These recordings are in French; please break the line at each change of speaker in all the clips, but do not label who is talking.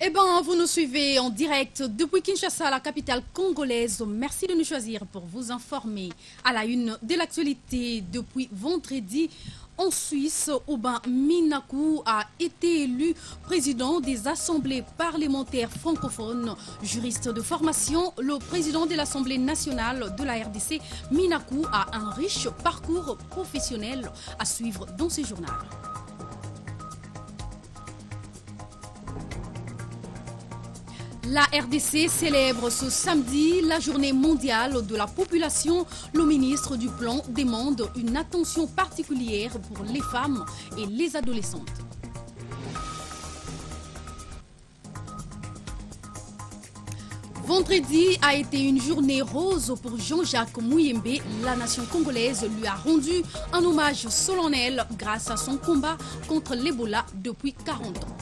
Eh bien, vous nous suivez en direct depuis Kinshasa, la capitale congolaise. Merci de nous choisir pour vous informer. À la une de l'actualité, depuis vendredi, en Suisse, Aubin Minakou a été élu président des assemblées parlementaires francophones. Juriste de formation, le président de l'Assemblée nationale de la RDC, Minakou, a un riche parcours professionnel à suivre dans ce journal. La RDC célèbre ce samedi la journée mondiale de la population. Le ministre du Plan demande une attention particulière pour les femmes et les adolescentes. Vendredi a été une journée rose pour Jean-Jacques Muyembe. La nation congolaise lui a rendu un hommage solennel grâce à son combat contre l'Ebola depuis 40 ans.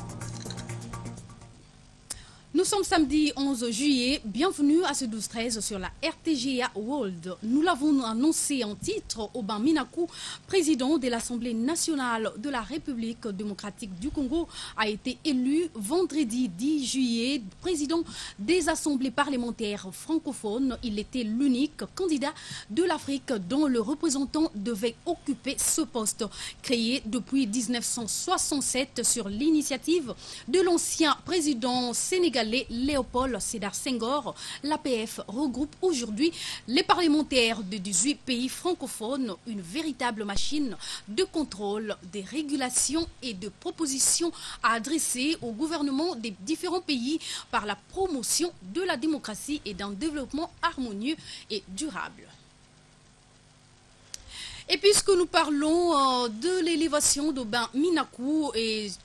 Nous sommes samedi 11 juillet, bienvenue à ce 12-13 sur la RTGA World. Nous l'avons annoncé en titre, Aubin Minakou, président de l'Assemblée nationale de la République démocratique du Congo, a été élu vendredi 10 juillet président des assemblées parlementaires francophones. Il était l'unique candidat de l'Afrique dont le représentant devait occuper ce poste. Créé depuis 1967 sur l'initiative de l'ancien président sénégalais Léopold Sédar Senghor, l'APF regroupe aujourd'hui les parlementaires de 18 pays francophones, une véritable machine de contrôle, des régulations et de propositions à adresser au gouvernement des différents pays par la promotion de la démocratie et d'un développement harmonieux et durable. Et puisque nous parlons de l'élévation d'Aubin Minakou,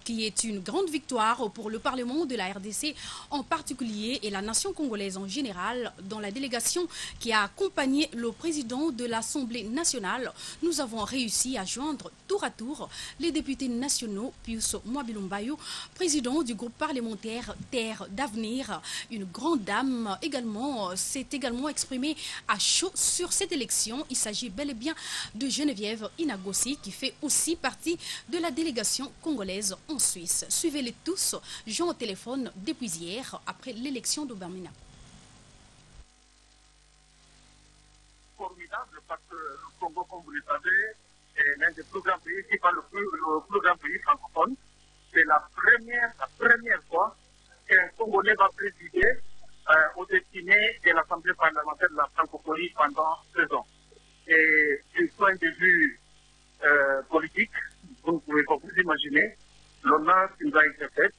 qui est une grande victoire pour le Parlement de la RDC en particulier et la nation congolaise en général, dans la délégation qui a accompagné le président de l'Assemblée nationale, nous avons réussi à joindre tour à tour les députés nationaux, Pius Mwabilumbayo, président du groupe parlementaire Terre d'avenir. Une grande dame s'est également exprimée à chaud sur cette élection. Il s'agit bel et bien de Geneviève Inagossi, qui fait aussi partie de la délégation congolaise en Suisse. Suivez-les tous, Jean au téléphone depuis hier, après l'élection d'Aubin Minakou.
Formidable parce que le Congo, comme vous le savez, est l'un des plus grands pays, si pas le plus grand pays francophone. C'est la première fois qu'un Congolais va présider au destiné de l'Assemblée parlementaire de la francophonie pendant 2 ans. Et du point de vue politique, vous ne pouvez pas vous imaginer l'honneur qui nous a été fait,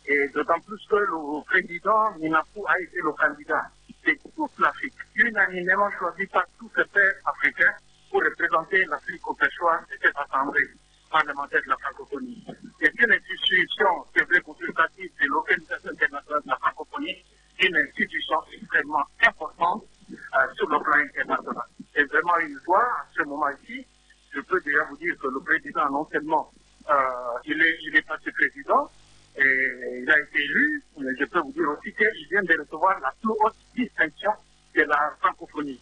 et d'autant plus que le président Minakou a été le candidat de toute l'Afrique, unanimement choisi par tous ses pairs africains pour représenter l'Afrique au pêchoir de cette assemblée parlementaire de la francophonie. C'est une institution, c'est vrai, consultative de l'Organisation internationale de la francophonie, une institution extrêmement importante sur le plan international. C'est vraiment une joie à ce moment-ci. Je peux déjà vous dire que le président, non seulement il est passé président, et il a été élu, mais je peux vous dire aussi qu'il vient de recevoir la plus haute distinction de la francophonie.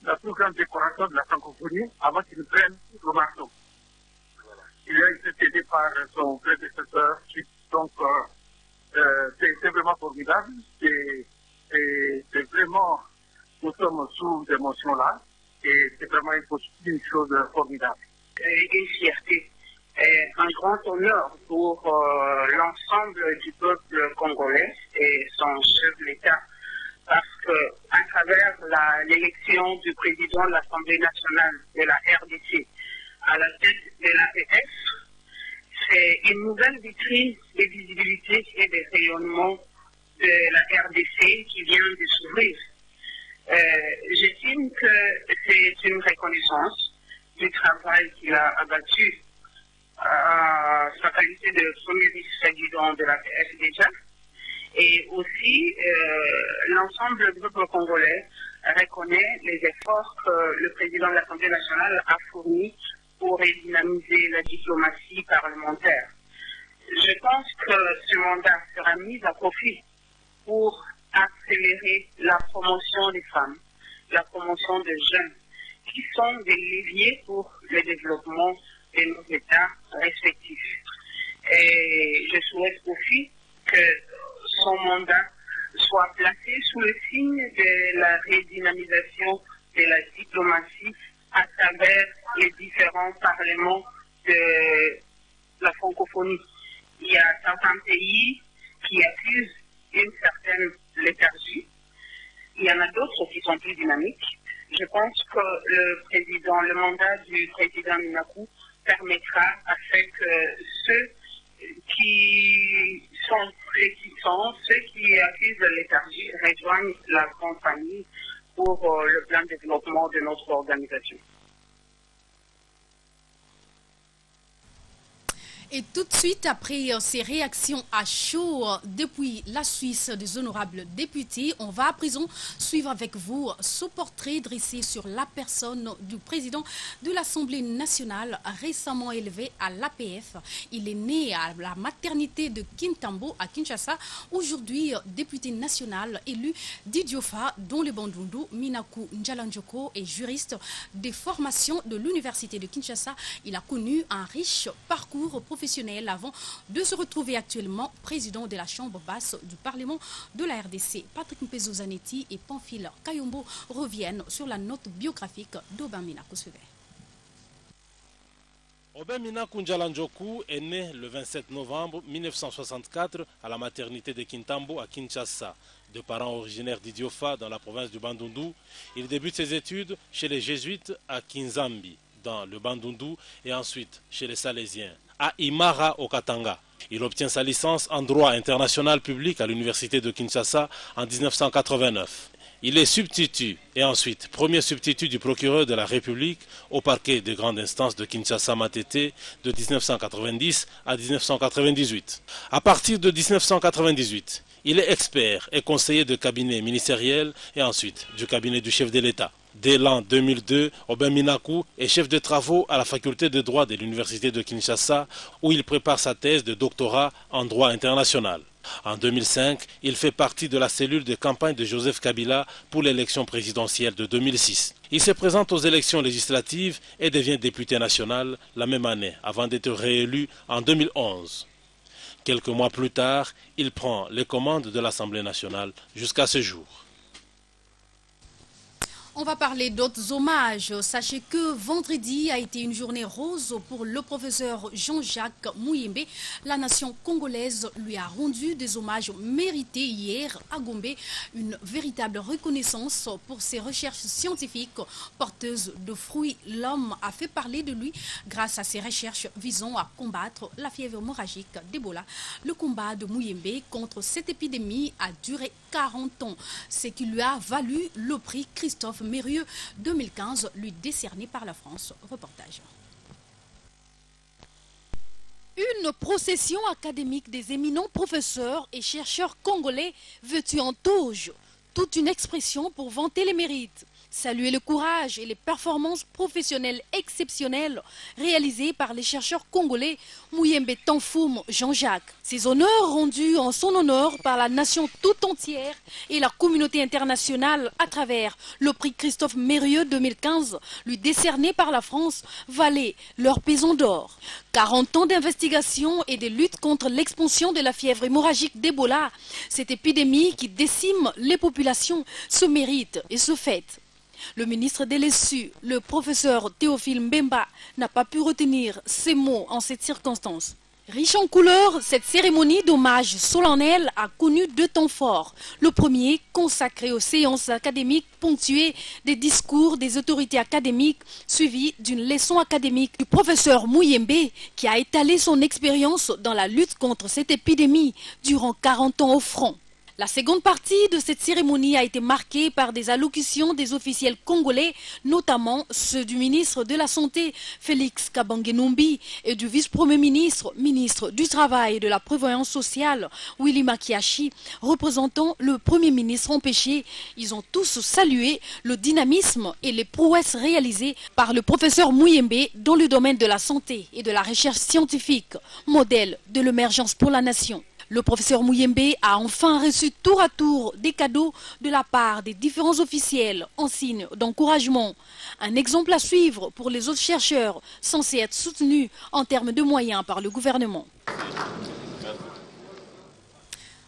La plus grande décoration de la francophonie avant qu'il ne prenne le marteau. Il a été aidé par son prédécesseur, donc c'est vraiment formidable. C'est vraiment, nous sommes sous émotion là, et c'est vraiment une chose formidable.
Une fierté, un grand honneur pour l'ensemble du peuple congolais et son chef de l'État, parce que à travers l'élection du président de l'Assemblée nationale de la RDC à la tête de l'APF, c'est une nouvelle vitrine de visibilité et de rayonnement de la RDC qui vient de s'ouvrir. J'estime que c'est une reconnaissance du travail qu'il a abattu à sa qualité de premier vice-président de la PF déjà. Et aussi, l'ensemble du peuple congolais reconnaît les efforts que le président de l'Assemblée nationale a fournis pour redynamiser la diplomatie parlementaire. Je pense que ce mandat sera mis à profit pour accélérer la promotion des femmes, la promotion des jeunes, qui sont des leviers pour le développement de nos États respectifs. Et je souhaite aussi que sous le signe de la redynamisation de la diplomatie à travers les différents parlements de la francophonie. Il y a certains pays qui accusent une certaine léthargie. Il y en a d'autres qui sont plus dynamiques. Je pense que le mandat du président Minaku permettra à ce que ceux qui sont réticents, ceux qui accusent de léthargie, rejoignent la grande famille pour le plan de développement de notre organisation.
Et tout de suite, après ces réactions à chaud depuis la Suisse des honorables députés, on va à présent suivre avec vous ce portrait dressé sur la personne du président de l'Assemblée nationale récemment élevé à l'APF. Il est né à la maternité de Kintambo à Kinshasa, aujourd'hui député national élu d'Idiofa, dont le Bandundu. Minaku Njalanjoko est juriste des formations de l'Université de Kinshasa. Il a connu un riche parcours professionnel avant de se retrouver actuellement président de la Chambre basse du Parlement de la RDC. Patrick Mpezo Zanetti et Pamphile Kayombo reviennent sur la note biographique d'Aubin Minaku.
Aubin Minaku Njalanjoko est né le 27 novembre 1964 à la maternité de Kintambo à Kinshasa. De parents originaires d'Idiofa dans la province du Bandundu, il débute ses études chez les jésuites à Kinzambi dans le Bandundu et ensuite chez les Salésiens à Imara au Katanga. Il obtient sa licence en droit international public à l'université de Kinshasa en 1989. Il est substitut et ensuite premier substitut du procureur de la République au parquet de grande instance de Kinshasa-Matete de 1990 à 1998. À partir de 1998, il est expert et conseiller de cabinet ministériel et ensuite du cabinet du chef de l'État. Dès l'an 2002, Aubin Minaku est chef de travaux à la faculté de droit de l'université de Kinshasa où il prépare sa thèse de doctorat en droit international. En 2005, il fait partie de la cellule de campagne de Joseph Kabila pour l'élection présidentielle de 2006. Il se présente aux élections législatives et devient député national la même année avant d'être réélu en 2011. Quelques mois plus tard, il prend les commandes de l'Assemblée nationale jusqu'à ce jour.
On va parler d'autres hommages. Sachez que vendredi a été une journée rose pour le professeur Jean-Jacques Muyembe. La nation congolaise lui a rendu des hommages mérités hier à Gombe. Une véritable reconnaissance pour ses recherches scientifiques porteuses de fruits. L'homme a fait parler de lui grâce à ses recherches visant à combattre la fièvre hémorragique d'Ebola. Le combat de Muyembe contre cette épidémie a duré 40 ans, ce qui lui a valu le prix Christophe Mérieux 2015, lui décerné par la France. Reportage. Une procession académique des éminents professeurs et chercheurs congolais vêtus en toge, toute une expression pour vanter les mérites, saluer le courage et les performances professionnelles exceptionnelles réalisées par les chercheurs congolais Muyembe Tanfoum Jean-Jacques. Ces honneurs rendus en son honneur par la nation tout entière et la communauté internationale à travers le prix Christophe Mérieux 2015, lui décerné par la France, valaient leur pesant d'or. 40 ans d'investigation et de lutte contre l'expansion de la fièvre hémorragique d'Ebola, cette épidémie qui décime les populations, se mérite et se fête. Le ministre de l'ESU, le professeur Théophile Mbemba, n'a pas pu retenir ces mots en cette circonstance. Riche en couleurs, cette cérémonie d'hommage solennel a connu deux temps forts. Le premier, consacré aux séances académiques ponctuées des discours des autorités académiques, suivi d'une leçon académique du professeur Muyembe, qui a étalé son expérience dans la lutte contre cette épidémie durant 40 ans au front. La seconde partie de cette cérémonie a été marquée par des allocutions des officiels congolais, notamment ceux du ministre de la Santé, Félix Kabange-Numbi, et du vice-premier ministre, ministre du Travail et de la Prévoyance sociale, Willy Makiashi, représentant le premier ministre empêché. Ils ont tous salué le dynamisme et les prouesses réalisées par le professeur Muyembe dans le domaine de la santé et de la recherche scientifique, modèle de l'émergence pour la nation. Le professeur Muyembe a enfin reçu tour à tour des cadeaux de la part des différents officiels en signe d'encouragement. Un exemple à suivre pour les autres chercheurs censés être soutenus en termes de moyens par le gouvernement.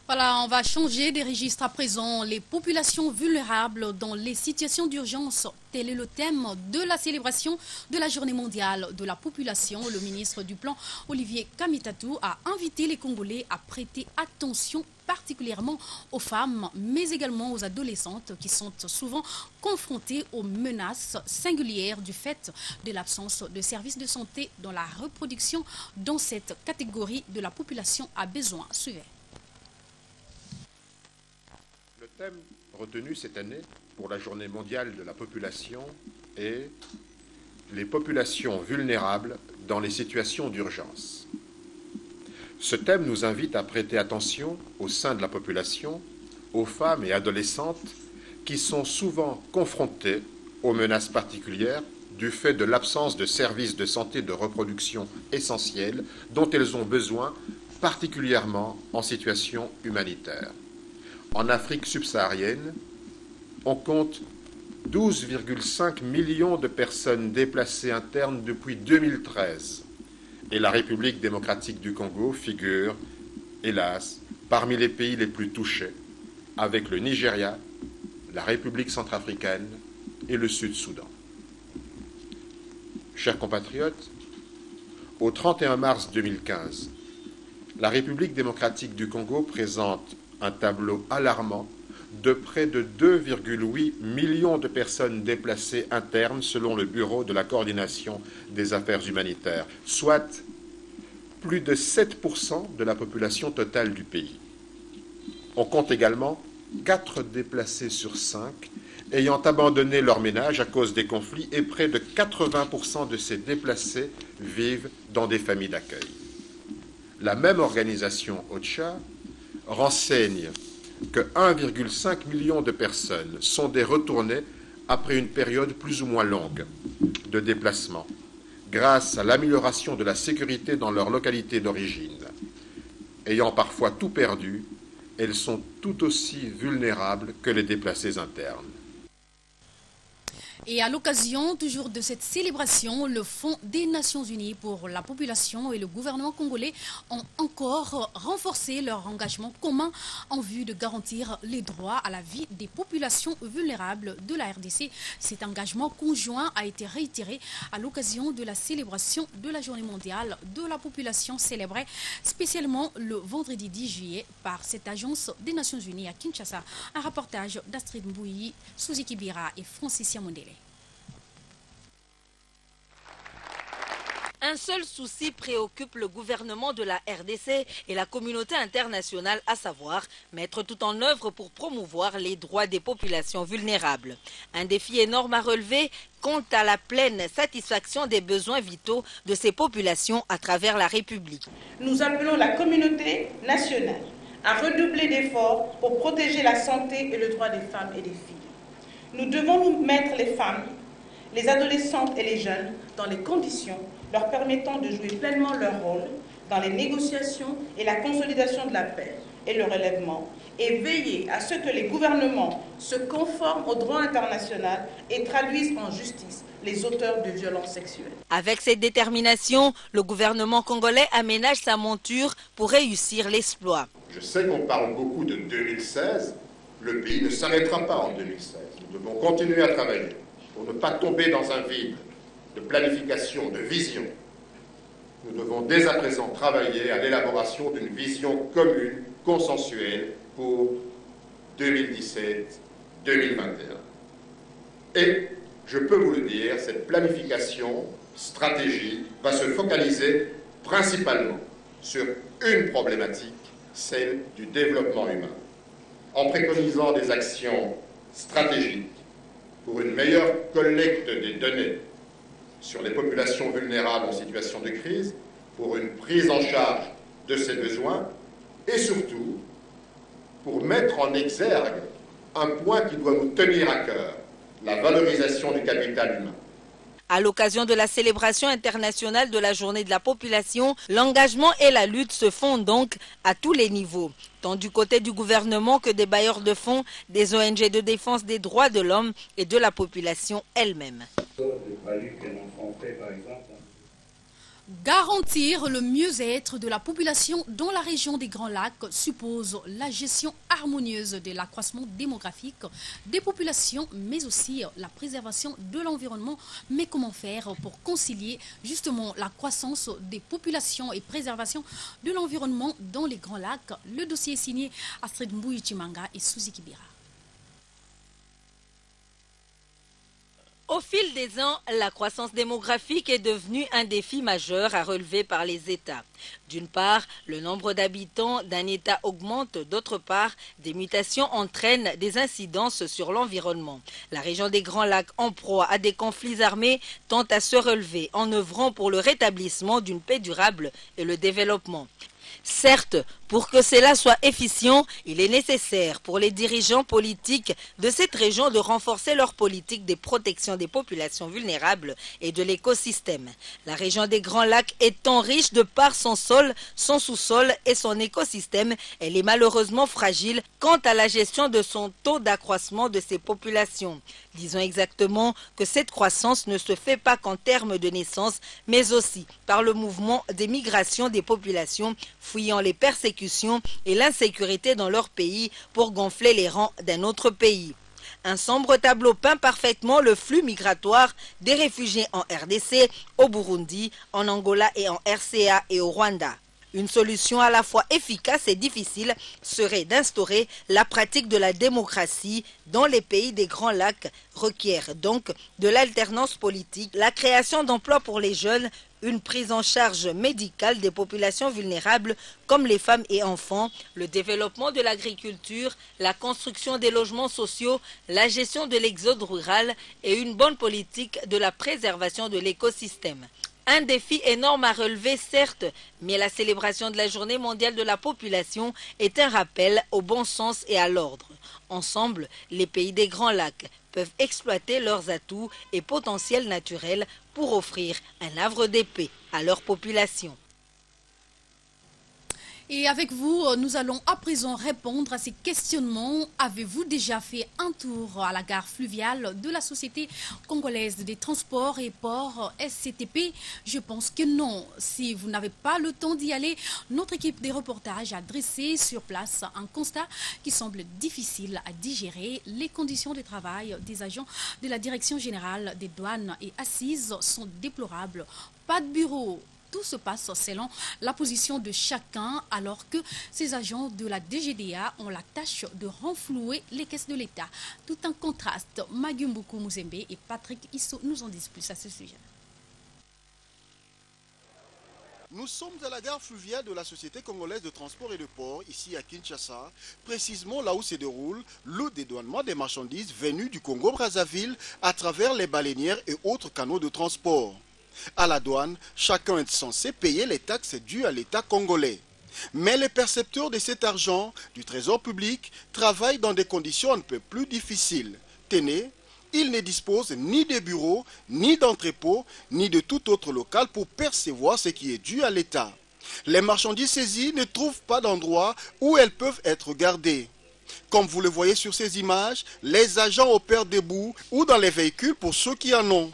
Voilà, on va changer des registres à présent. Les populations vulnérables dans les situations d'urgence. Tel est le thème de la célébration de la Journée mondiale de la population. Le ministre du Plan, Olivier Kamitatou, a invité les Congolais à prêter attention particulièrement aux femmes, mais également aux adolescentes qui sont souvent confrontées aux menaces singulières du fait de l'absence de services de santé dans la reproduction dont cette catégorie de la population a besoin. Suivez.
Le thème retenu cette année pour la Journée mondiale de la population est les populations vulnérables dans les situations d'urgence. Ce thème nous invite à prêter attention au sein de la population, aux femmes et adolescentes qui sont souvent confrontées aux menaces particulières du fait de l'absence de services de santé de reproduction essentiels dont elles ont besoin, particulièrement en situation humanitaire. En Afrique subsaharienne, on compte 12,5 millions de personnes déplacées internes depuis 2013. Et la République démocratique du Congo figure, hélas, parmi les pays les plus touchés, avec le Nigeria, la République centrafricaine et le Sud-Soudan. Chers compatriotes, au 31 mars 2015, la République démocratique du Congo présente un tableau alarmant de près de 2,8 millions de personnes déplacées internes selon le Bureau de la coordination des affaires humanitaires, soit plus de 7% de la population totale du pays. On compte également 4 déplacés sur 5 ayant abandonné leur ménage à cause des conflits et près de 80% de ces déplacés vivent dans des familles d'accueil. La même organisation OCHA renseigne que 1,5 million de personnes sont des retournées après une période plus ou moins longue de déplacement, grâce à l'amélioration de la sécurité dans leur localité d'origine. Ayant parfois tout perdu, elles sont tout aussi vulnérables que les déplacés internes.
Et à l'occasion toujours de cette célébration, le Fonds des Nations Unies pour la population et le gouvernement congolais ont encore renforcé leur engagement commun en vue de garantir les droits à la vie des populations vulnérables de la RDC. Cet engagement conjoint a été réitéré à l'occasion de la célébration de la Journée mondiale de la population célébrée spécialement le vendredi 10 juillet par cette agence des Nations Unies à Kinshasa. Un reportage d'Astrid Mbouyi, Suzy Kibira et Francis Mondele.
Un seul souci préoccupe le gouvernement de la RDC et la communauté internationale, à savoir mettre tout en œuvre pour promouvoir les droits des populations vulnérables. Un défi énorme à relever quant à la pleine satisfaction des besoins vitaux de ces populations à travers la République.
Nous appelons la communauté nationale à redoubler d'efforts pour protéger la santé et le droit des femmes et des filles. Nous devons mettre les femmes, les adolescentes et les jeunes dans les conditions leur permettant de jouer pleinement leur rôle dans les négociations et la consolidation de la paix et le relèvement, et veiller à ce que les gouvernements se conforment au droit international et traduisent en justice les auteurs de violences sexuelles.
Avec cette détermination, le gouvernement congolais aménage sa monture pour réussir l'exploit.
Je sais qu'on parle beaucoup de 2016, le pays ne s'arrêtera pas en 2016. Nous devons continuer à travailler pour ne pas tomber dans un vide de planification, de vision. Nous devons dès à présent travailler à l'élaboration d'une vision commune, consensuelle pour 2017-2021. Et, je peux vous le dire, cette planification, stratégie, va se focaliser principalement sur une problématique, celle du développement humain, en préconisant des actions stratégiques pour une meilleure collecte des données sur les populations vulnérables en situation de crise, pour une prise en charge de ces besoins et surtout pour mettre en exergue un point qui doit nous tenir à cœur, la valorisation du capital humain.
À l'occasion de la célébration internationale de la Journée de la population, l'engagement et la lutte se font donc à tous les niveaux, tant du côté du gouvernement que des bailleurs de fonds, des ONG de défense des droits de l'homme et de la population elle-même.
Garantir le mieux-être de la population dans la région des Grands Lacs suppose la gestion harmonieuse de l'accroissement démographique des populations, mais aussi la préservation de l'environnement. Mais comment faire pour concilier justement la croissance des populations et préservation de l'environnement dans les Grands Lacs? Le dossier est signé Astrid Mbouyi-Chimanga et Suzy Kibira.
Au fil des ans, la croissance démographique est devenue un défi majeur à relever par les États. D'une part, le nombre d'habitants d'un État augmente, d'autre part, des mutations entraînent des incidences sur l'environnement. La région des Grands Lacs, en proie à des conflits armés, tente à se relever en œuvrant pour le rétablissement d'une paix durable et le développement. Certes, pour que cela soit efficient, il est nécessaire pour les dirigeants politiques de cette région de renforcer leur politique de protection des populations vulnérables et de l'écosystème. La région des Grands Lacs étant riche de par son sol, son sous-sol et son écosystème, elle est malheureusement fragile quant à la gestion de son taux d'accroissement de ses populations. Disons exactement que cette croissance ne se fait pas qu'en termes de naissance, mais aussi par le mouvement des migrations des populations fuyant les persécutions et l'insécurité dans leur pays pour gonfler les rangs d'un autre pays. Un sombre tableau peint parfaitement le flux migratoire des réfugiés en RDC, au Burundi, en Angola et en RCA et au Rwanda. Une solution à la fois efficace et difficile serait d'instaurer la pratique de la démocratie dans les pays des Grands Lacs, requiert donc de l'alternance politique, la création d'emplois pour les jeunes, une prise en charge médicale des populations vulnérables comme les femmes et enfants, le développement de l'agriculture, la construction des logements sociaux, la gestion de l'exode rural et une bonne politique de la préservation de l'écosystème. Un défi énorme à relever, certes, mais la célébration de la Journée mondiale de la population est un rappel au bon sens et à l'ordre. Ensemble, les pays des Grands Lacs peuvent exploiter leurs atouts et potentiels naturels pour offrir un havre de paix à leur population.
Et avec vous, nous allons à présent répondre à ces questionnements. Avez-vous déjà fait un tour à la gare fluviale de la Société congolaise des transports et ports SCTP? Je pense que non. Si vous n'avez pas le temps d'y aller, notre équipe des reportages a dressé sur place un constat qui semble difficile à digérer. Les conditions de travail des agents de la Direction générale des douanes et assises sont déplorables. Pas de bureau. Tout se passe selon la position de chacun, alors que ces agents de la DGDA ont la tâche de renflouer les caisses de l'État. Tout un contraste. Magumbuku Muzembe et Patrick Isso nous en disent plus à ce sujet.
Nous sommes à la gare fluviale de la Société congolaise de transport et de port, ici à Kinshasa, précisément là où se déroule le dédouanement des marchandises venues du Congo-Brazzaville à travers les baleinières et autres canaux de transport. À la douane, chacun est censé payer les taxes dues à l'État congolais. Mais les percepteurs de cet argent du trésor public travaillent dans des conditions un peu plus difficiles. Tenez, ils ne disposent ni de bureaux, ni d'entrepôts, ni de tout autre local pour percevoir ce qui est dû à l'État. Les marchandises saisies ne trouvent pas d'endroit où elles peuvent être gardées. Comme vous le voyez sur ces images, les agents opèrent debout ou dans les véhicules pour ceux qui en ont.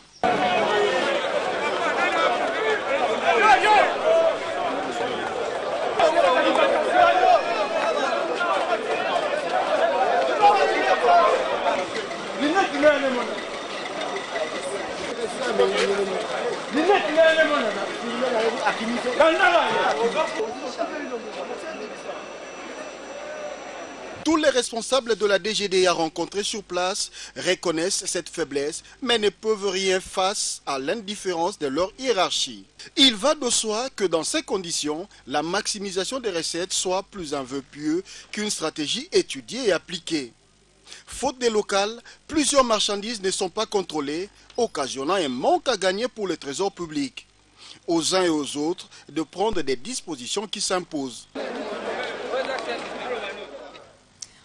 Tous les responsables de la DGDA rencontrés sur place reconnaissent cette faiblesse, mais ne peuvent rien face à l'indifférence de leur hiérarchie. Il va de soi que dans ces conditions, la maximisation des recettes soit plus un vœu pieux qu'une stratégie étudiée et appliquée. Faute des locales, plusieurs marchandises ne sont pas contrôlées, occasionnant un manque à gagner pour le trésor public. Aux uns et aux autres de prendre des dispositions qui s'imposent.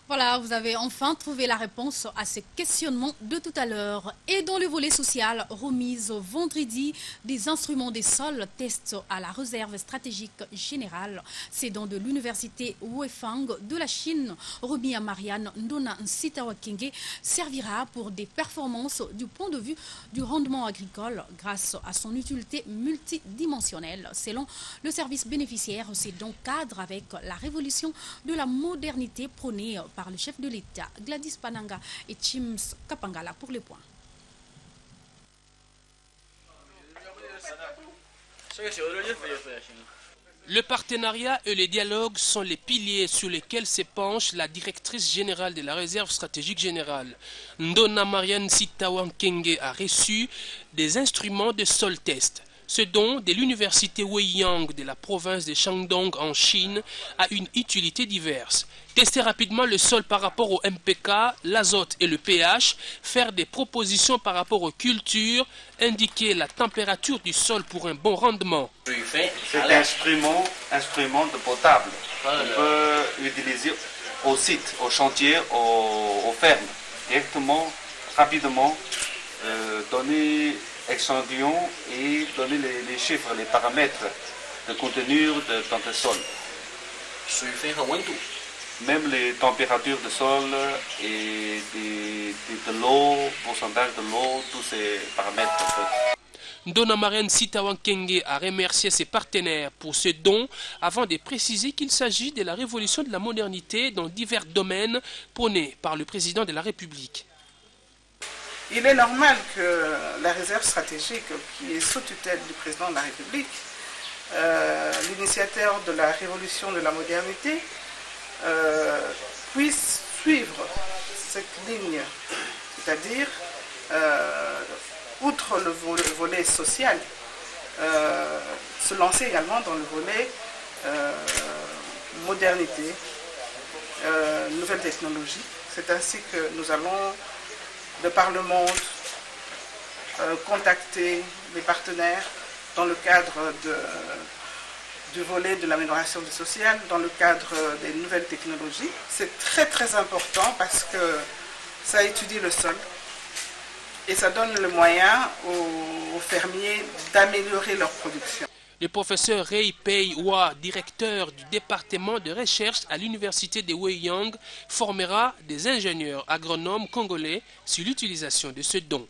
Voilà. Voilà, vous avez enfin trouvé la réponse à ces questionnements de tout à l'heure. Et dans le volet social, remise vendredi des instruments des sols, test à la réserve stratégique générale. C'est dans de l'université Weifang de la Chine, remis à Marianne Ndona Nsitawakenge, servira pour des performances du point de vue du rendement agricole grâce à son utilité multidimensionnelle. Selon le service bénéficiaire, c'est donc cadre avec la révolution de la modernité prônée par le chef de l'État, Gladys Pananga et Chims Kapangala pour les points.
Le partenariat et le dialogue sont les piliers sur lesquels se penche la directrice générale de la réserve stratégique générale. Ndona Marianne Nsitawakenge a reçu des instruments de sol test. Ce don de l'université Weiyang de la province de Shandong en Chine a une utilité diverse. Tester rapidement le sol par rapport au MPK, l'azote et le pH, faire des propositions par rapport aux cultures, indiquer la température du sol pour un bon rendement.
C'est un instrument de potable. On peut l'utiliser au site, au chantier, aux fermes, directement, rapidement, donner échantillon et donner les chiffres, les paramètres de contenu dans le sol. Même les températures de sol et de l'eau, pourcentage de l'eau, tous ces paramètres.
Ndona Marianne Nsitawakenge a remercié ses partenaires pour ce don avant de préciser qu'il s'agit de la révolution de la modernité dans divers domaines prônés par le président de la République.
Il est normal que la réserve stratégique, qui est sous tutelle du président de la République, l'initiateur de la révolution de la modernité, puisse suivre cette ligne, c'est-à-dire, outre le volet social, se lancer également dans le volet modernité, nouvelles technologies. C'est ainsi que nous allons de par le monde, contacter les partenaires dans le cadre du volet de l'amélioration du social, dans le cadre des nouvelles technologies. C'est très important parce que ça étudie le sol et ça donne le moyen aux fermiers d'améliorer leur production.
Le professeur Rei Pei Hua, directeur du département de recherche à l'université de Weiyang, formera des ingénieurs agronomes congolais sur l'utilisation de ce don.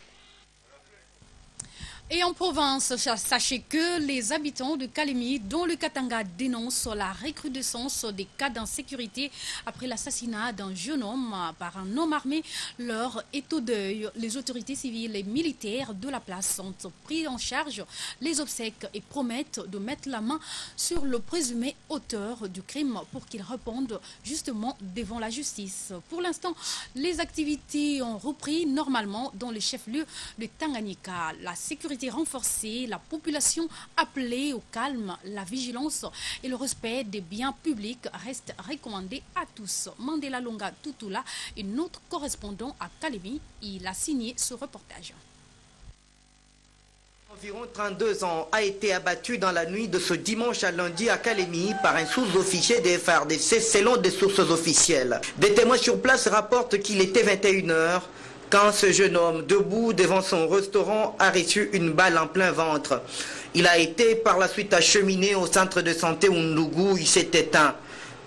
Et en province, sachez que les habitants de Kalemi, dont le Katanga, dénoncent la recrudescence des cas d'insécurité après l'assassinat d'un jeune homme par un homme armé. Leur est au deuil. Les autorités civiles et militaires de la place ont pris en charge les obsèques et promettent de mettre la main sur le présumé auteur du crime pour qu'il réponde justement devant la justice. Pour l'instant, les activités ont repris normalement dans les chefs-lieux de Tanganyika. La sécurité renforcée, la population appelée au calme, la vigilance et le respect des biens publics restent recommandés à tous. Mandela Longa Tutula est notre correspondant à Kalemi. Il a signé ce reportage.
Environ 32 ans a été abattu dans la nuit de ce dimanche à lundi à Kalemi par un sous-officier des FARDC selon des sources officielles. Des témoins sur place rapportent qu'il était 21 h quand ce jeune homme, debout devant son restaurant, a reçu une balle en plein ventre. Il a été par la suite acheminé au centre de santé Undugu, il s'est éteint.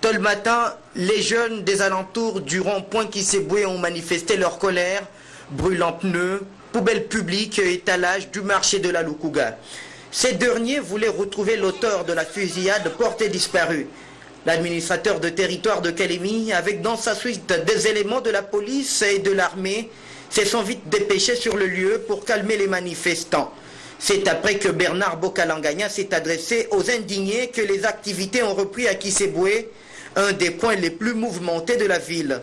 Tôt le matin, les jeunes des alentours du rond-point Kisebwe ont manifesté leur colère, brûlant pneus, poubelles publiques et étalage du marché de la Lukuga. Ces derniers voulaient retrouver l'auteur de la fusillade portée disparue. L'administrateur de territoire de Kalemi, avec dans sa suite des éléments de la police et de l'armée, se sont vite dépêchés sur le lieu pour calmer les manifestants. C'est après que Bernard Bokalanganya s'est adressé aux indignés que les activités ont repris à Kisebwe, un des points les plus mouvementés de la ville.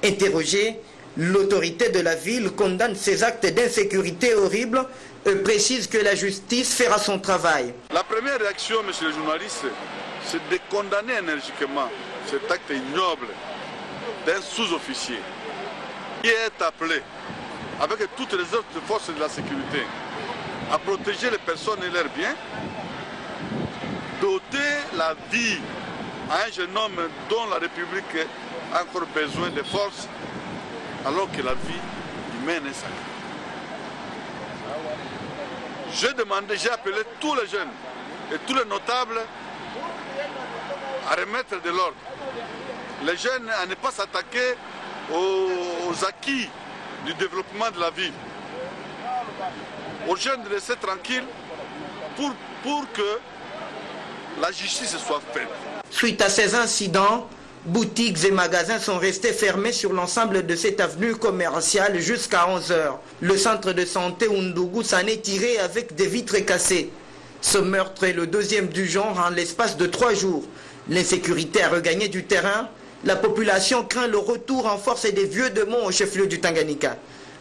Interrogé, l'autorité de la ville condamne ces actes d'insécurité horribles et précise que la justice fera son travail.
La première réaction, monsieur le journaliste, c'est de condamner énergiquement cet acte ignoble d'un sous-officier qui est appelé, avec toutes les autres forces de la sécurité, à protéger les personnes et leurs biens, doter la vie à un jeune homme dont la République a encore besoin de force, alors que la vie humaine est sacrée. J'ai appelé tous les jeunes et tous les notables à remettre de l'ordre. Les jeunes à ne pas s'attaquer aux acquis du développement de la ville. Aux jeunes de rester tranquilles pour que la justice soit faite.
Suite à ces incidents, boutiques et magasins sont restés fermés sur l'ensemble de cette avenue commerciale jusqu'à 11 h. Le centre de santé Undugu s'en est tiré avec des vitres cassées. Ce meurtre est le deuxième du genre en l'espace de 3 jours. L'insécurité a regagné du terrain. La population craint le retour en force des vieux démons au chef-lieu du Tanganyika.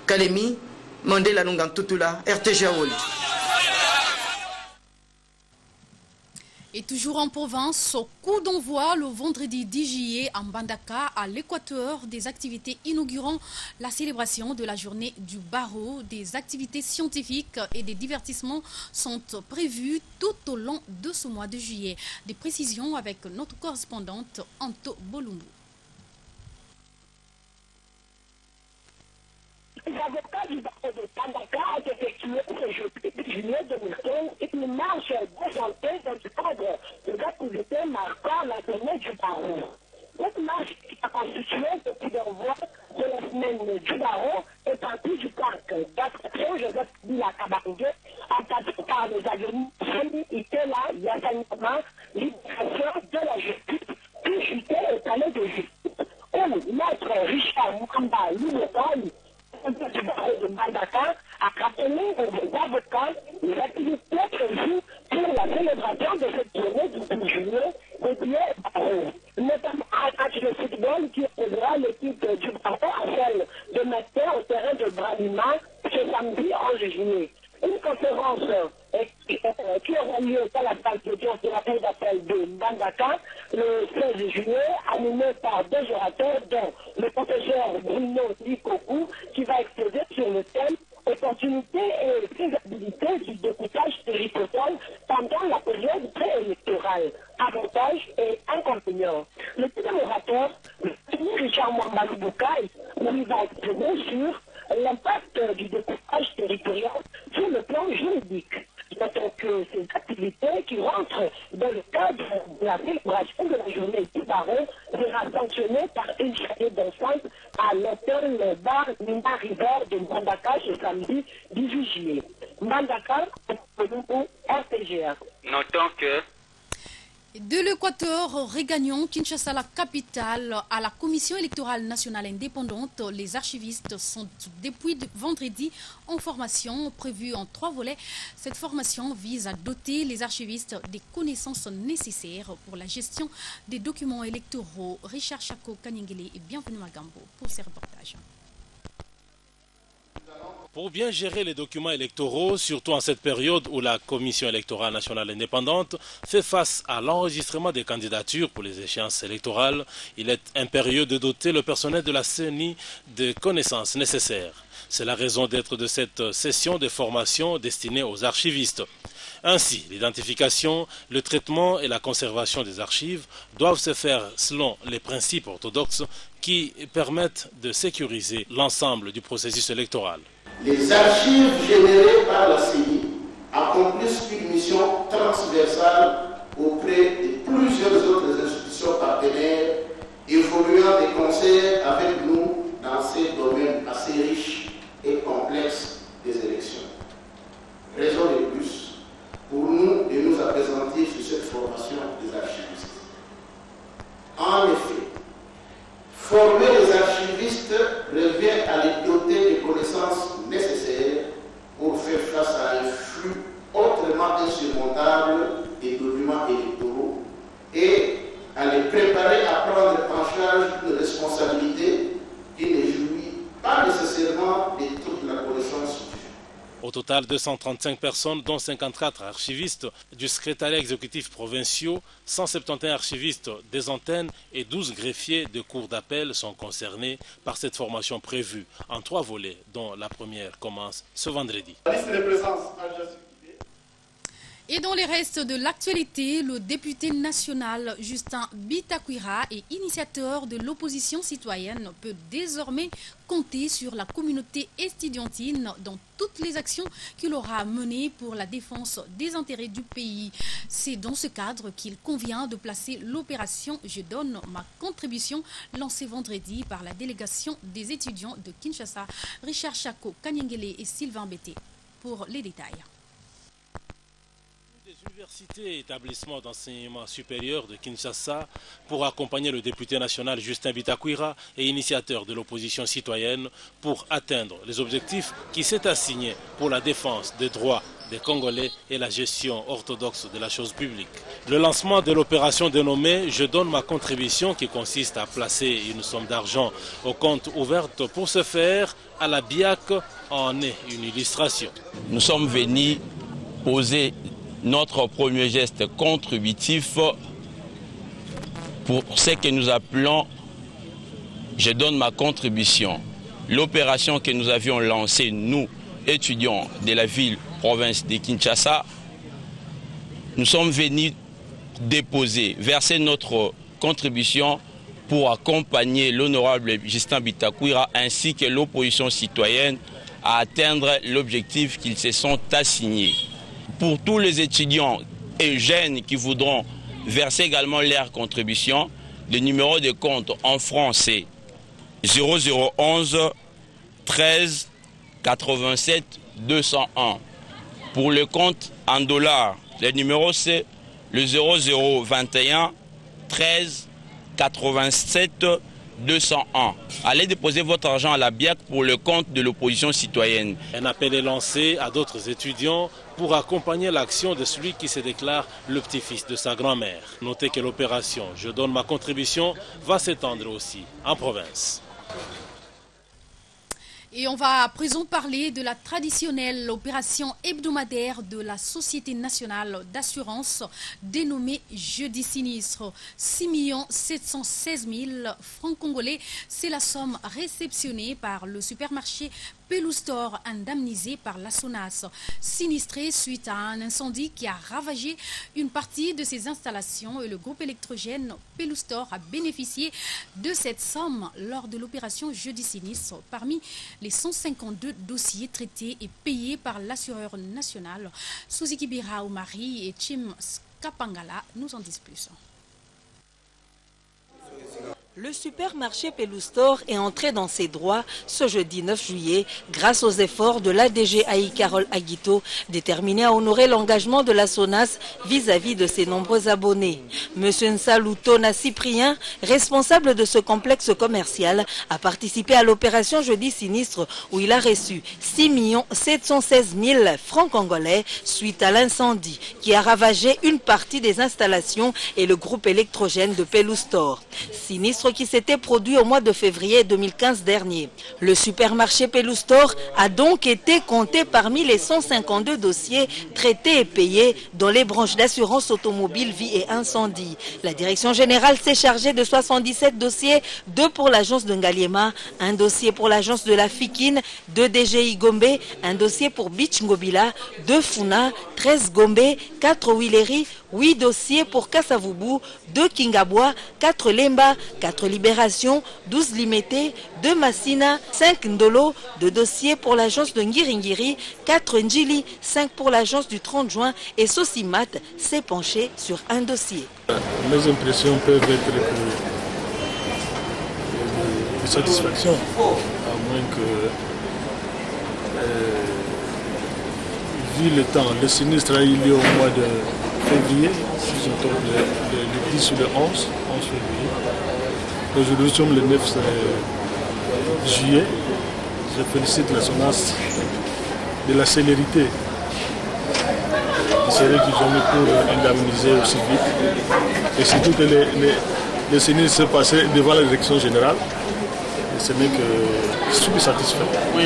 Kalemi, Mandela Nungantutula, RTG World.
Et toujours en province, au coup d'envoi le vendredi 10 juillet à Mbandaka, à l'équateur, des activités inaugurant la célébration de la journée du barreau. Des activités scientifiques et des divertissements sont prévus tout au long de ce mois de juillet. Des précisions avec notre correspondante Anto Bolumbu.
Les avocats du barreau de Mbandaka ont effectué ce jeudi juillet 2015 une marche déjantée dans le cadre de l'activité marquant la journée du barreau. Cette marche qui a constitué depuis l'envoi de la semaine du barreau est partie du parc d'attraction Joseph Bila Kabangue, encadré par les avions Feli Itela, Yassanima, libération de la justice, puis chuté au palais de justice, où maître Richard Mukamba Lumekali, du barreau de Mbandaka, a rappelé aux avocats les activités prévues pour la célébration de cette journée du 10 juillet dédiée au barreau. Notamment un match de football qui opposera l'équipe du barreau à celle de Master au terrain de Bralima ce samedi 11 juillet. Une conférence qui aura lieu à la salle d'audience de la cour d'appel de Mbandaka le 16 juillet, animée par 2 orateurs, dont le professeur Bruno Likoku, qui va exposer sur le thème opportunité et faisabilité du découpage territorial pendant la période préélectorale, avantages et inconvénients. Le deuxième orateur, Richard Mwambalu Boukaï, il va exposer sur l'impact du découpage territorial sur le plan juridique. Notons que ces activités qui rentrent dans le cadre de la célébration de la journée du barreau sera sanctionnée par une charrette d'enceinte à l'hôtel Bar Nina River de Mbandaka ce samedi 18 juillet. Mbandaka, RTGA.
Notons que
de l'Équateur, regagnons Kinshasa, la capitale, à la Commission électorale nationale indépendante. Les archivistes sont depuis vendredi en formation prévue en 3 volets. Cette formation vise à doter les archivistes des connaissances nécessaires pour la gestion des documents électoraux. Richard Chako Kaningele et bienvenue à Gambo pour ces reportages.
Pour bien gérer les documents électoraux, surtout en cette période où la Commission électorale nationale indépendante fait face à l'enregistrement des candidatures pour les échéances électorales, il est impérieux de doter le personnel de la CENI de connaissances nécessaires. C'est la raison d'être de cette session de formation destinée aux archivistes. Ainsi, l'identification, le traitement et la conservation des archives doivent se faire selon les principes orthodoxes qui permettent de sécuriser l'ensemble du processus électoral.
Les archives générées par la CENI accomplissent une mission transversale auprès de plusieurs autres institutions partenaires, évoluant de concert avec nous dans ces domaines assez riches et complexes des élections. Raison de plus pour nous de nous appesantir sur cette formation des archivistes. En effet, former les archivistes revient à les doter des connaissances nécessaires pour faire face à un flux autrement insurmontable des documents électoraux et à les préparer à prendre en charge une responsabilité qui ne jouit pas nécessairement de toute la connaissance.
Au total, 235 personnes, dont 54 archivistes du secrétariat exécutif provinciaux, 171 archivistes des antennes et 12 greffiers de cours d'appel sont concernés par cette formation prévue en 3 volets, dont la première commence ce vendredi.
La liste de présence
Et dans les restes de l'actualité, le député national Justin Bitakwira et initiateur de l'opposition citoyenne peut désormais compter sur la communauté estudiantine dans toutes les actions qu'il aura menées pour la défense des intérêts du pays. C'est dans ce cadre qu'il convient de placer l'opération « Je donne ma contribution » lancée vendredi par la délégation des étudiants de Kinshasa, Richard Chako, Kanyengele et Sylvain Bété. Pour les détails.
Universités et établissements d'enseignement supérieur de Kinshasa pour accompagner le député national Justin Bitakwira et initiateur de l'opposition citoyenne pour atteindre les objectifs qui s'est assigné pour la défense des droits des Congolais et la gestion orthodoxe de la chose publique. Le lancement de l'opération dénommée « Je donne ma contribution » qui consiste à placer une somme d'argent au compte ouverte pour ce faire à la BIAC en est une illustration.
Nous sommes venus poser notre premier geste contributif pour ce que nous appelons « Je donne ma contribution ». L'opération que nous avions lancée, nous, étudiants de la ville-province de Kinshasa, nous sommes venus déposer, verser notre contribution pour accompagner l'honorable Justin Bitakwira ainsi que l'opposition citoyenne à atteindre l'objectif qu'ils se sont assignés. Pour tous les étudiants et jeunes qui voudront verser également leur contribution, le numéro de compte en francs c'est 0011 13 87 201. Pour le compte en dollars, le numéro c'est le 0021 13 87 201. Allez déposer votre argent à la BIAC pour le compte de l'opposition citoyenne.
Un appel est lancé à d'autres étudiants pour accompagner l'action de celui qui se déclare le petit-fils de sa grand-mère. Notez que l'opération « Je donne ma contribution » va s'étendre aussi en province.
Et on va à présent parler de la traditionnelle opération hebdomadaire de la Société nationale d'assurance dénommée Jeudi sinistre. 6 716 000 francs congolais, c'est la somme réceptionnée par le supermarché Peloustor, indemnisé par la SONAS, sinistré suite à un incendie qui a ravagé une partie de ses installations et le groupe électrogène Peloustor a bénéficié de cette somme lors de l'opération Jeudi sinistre. Parmi les 152 dossiers traités et payés par l'assureur national, Souziki Bira Oumari et Chim Skapangala nous en disent plus.
Le supermarché Peloustor est entré dans ses droits ce jeudi 9 juillet grâce aux efforts de l'ADG Aïe Carole Aguito, déterminé à honorer l'engagement de la SONAS vis-à-vis de ses nombreux abonnés. Monsieur Nsaluto Cyprien, responsable de ce complexe commercial, a participé à l'opération Jeudi sinistre où il a reçu 6 716 000 francs congolais suite à l'incendie qui a ravagé une partie des installations et le groupe électrogène de Peloustor. Sinistre qui s'était produit au mois de février 2015 dernier. Le supermarché Peloustor a donc été compté parmi les 152 dossiers traités et payés dans les branches d'assurance automobile, vie et incendie. La direction générale s'est chargée de 77 dossiers, 2 pour l'agence de Ngaliema, 1 dossier pour l'agence de la Fikine, 2 DGI Gombe, 1 dossier pour Beach Ngobila, 2 Funa, 13 Gombe, 4 Wileri, 8 dossiers pour Kassavubu, 2 Kingabwa, 4 Lemba, 4 Libération, 12 Limité, 2 Massina, 5 Ndolo, 2 dossiers pour l'agence de Ngiringiri, 4 Njili, 5 pour l'agence du 30 juin et Sosimat s'est penché sur un dossier.
Mes impressions peuvent être de satisfaction, à moins que, vu le temps, le sinistre a eu lieu au mois de février, si je me trompe, le 10 ou le 11 février. Aujourd'hui, nous sommes le 9 juillet. Je félicite la SONAS de la célérité. C'est eux qui ont mis pour indemniser aussi vite. Et surtout que le sinistre s'est passé devant la direction générale. Et ce n'est que je suis satisfait. Oui.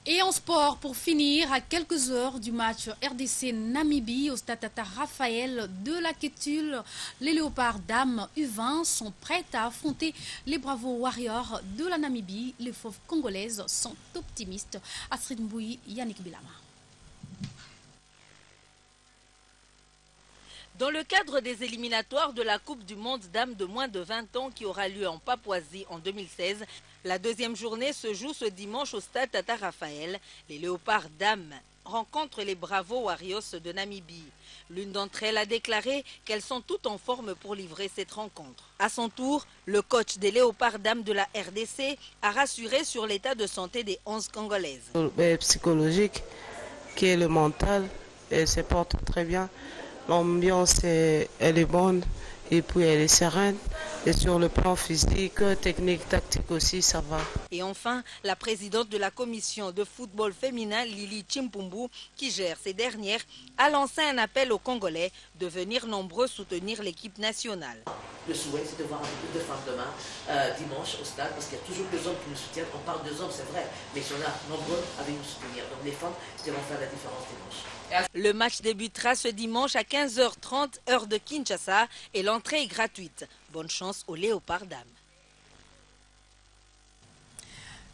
Et en sport, sport pour finir à quelques heures du match RDC-Namibie au stade Tata Raphaël de la Kétule. Les Léopards dames U20 sont prêtes à affronter les Bravos Warriors de la Namibie. Les fauves congolaises sont optimistes. Astrid Mbouy, Yannick Bilama.
Dans le cadre des éliminatoires de la Coupe du Monde dames de moins de 20 ans qui aura lieu en Papouasie en 2016, la deuxième journée se joue ce dimanche au stade Tata Raphaël. Les Léopards dames rencontrent les Bravos Warriors de Namibie. L'une d'entre elles a déclaré qu'elles sont toutes en forme pour livrer cette rencontre. À son tour, le coach des Léopards dames de la RDC a rassuré sur l'état de santé des 11 Congolaises.
Le psychologique, qui est le mental, elle se porte très bien. L'ambiance, elle est bonne et puis elle est sereine. Et sur le plan physique, technique, tactique aussi, ça va.
Et enfin, la présidente de la commission de football féminin, Lili Chimpumbu, qui gère ces dernières, a lancé un appel aux Congolais de venir nombreux soutenir l'équipe nationale.
Le souhait, c'est de voir un peu plus de femmes demain, dimanche au stade, parce qu'il y a toujours des hommes qui nous soutiennent. On parle des hommes, c'est vrai, mais si on a nombreux à venir nous soutenir. Donc les femmes, qui vont faire la différence dimanche.
Le match débutera ce dimanche à 15h30 heure de Kinshasa et l'entrée est gratuite. Bonne chance aux Léopards dames.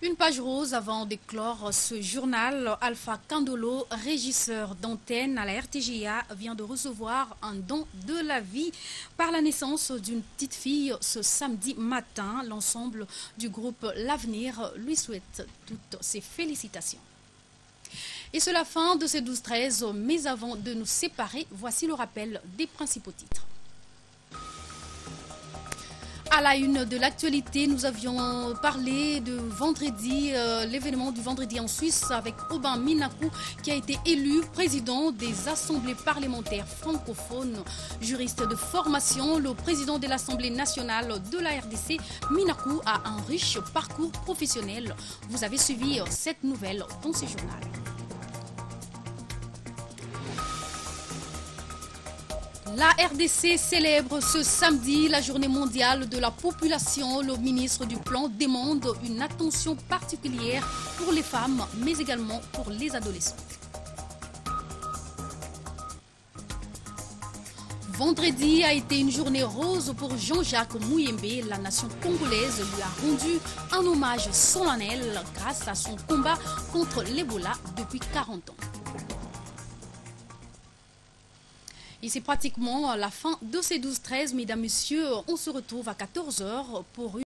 Une page rose avant d'éclore ce journal. Alpha Kandolo, régisseur d'antenne à la RTGA, vient de recevoir un don de la vie par la naissance d'une petite fille ce samedi matin. L'ensemble du groupe L'Avenir lui souhaite toutes ses félicitations. Et c'est la fin de ces 12-13, mais avant de nous séparer, voici le rappel des principaux titres. À la une de l'actualité, nous avions parlé de vendredi, l'événement du vendredi en Suisse avec Aubin Minakou qui a été élu président des assemblées parlementaires francophones. Juriste de formation, le président de l'Assemblée nationale de la RDC, Minakou, a un riche parcours professionnel. Vous avez suivi cette nouvelle dans ce journal. La RDC célèbre ce samedi la journée mondiale de la population. Le ministre du Plan demande une attention particulière pour les femmes, mais également pour les adolescents. Vendredi a été une journée rose pour Jean-Jacques Mouyembe. La nation congolaise lui a rendu un hommage solennel grâce à son combat contre l'Ebola depuis 40 ans. Et c'est pratiquement la fin de ces 12-13. Mesdames, Messieurs, on se retrouve à 14h pour une